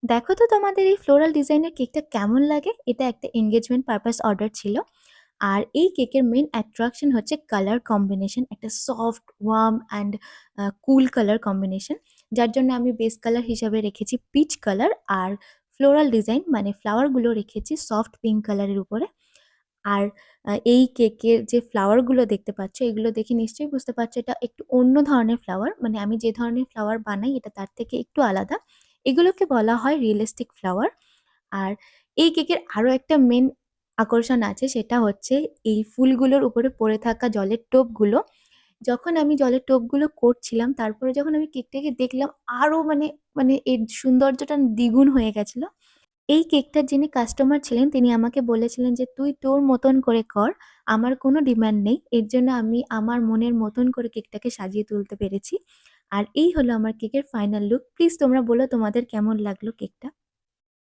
দেখো তো তোমাদের এই ফ্লোরাল ডিজাইনের কেকটা কেমন লাগে। এটা একটা এনগেজমেন্ট পারপাস অর্ডার ছিল। আর এই কেকের মেইন অ্যাট্রাকশন হচ্ছে কালার কম্বিনেশন, একটা soft warm and cool colour combination, যার জন্য আমি বেস কালার হিসাবে রেখেছি পিচ কালার। আর ফ্লোরাল ডিজাইন মানে ফ্লাওয়ারগুলো রেখেছি সফট পিঙ্ক কালারের উপরে। আর এই কেকের যে ফ্লাওয়ারগুলো দেখতে পাচ্ছ, এগুলো দেখে নিশ্চয়ই বুঝতে পারছো এটা একটু অন্য ধরনের ফ্লাওয়ার, মানে আমি যে ধরনের ফ্লাওয়ার বানাই এটা তার থেকে একটু আলাদা। এগুলোকে বলা হয় রিয়েলিস্টিক ফ্লাওয়ার। আর এই কেকের আরো একটা মেন আকর্ষণ আছে, সেটা হচ্ছে এই ফুলগুলোর উপরে পড়ে থাকা জলের টোপগুলো। যখন আমি জলের টোপগুলো করছিলাম, তারপরে যখন আমি কেকটাকে দেখলাম, আরো মানে মানে এর সৌন্দর্যটা দ্বিগুণ হয়ে গেছিল। এই কেকটার যিনি কাস্টমার ছিলেন তিনি আমাকে বলেছিলেন যে, "তুই তোর মতন করে কর। আমার কোনো ডিমান্ড নেই।" এর জন্য আমি আমার মনের মতন করে কেকটাকে সাজিয়ে তুলতে পেরেছি। আর এই হলো আমার কেকের ফাইনাল লুক। প্লিজ তোমরা বলো তোমাদের কেমন লাগলো কেকটা?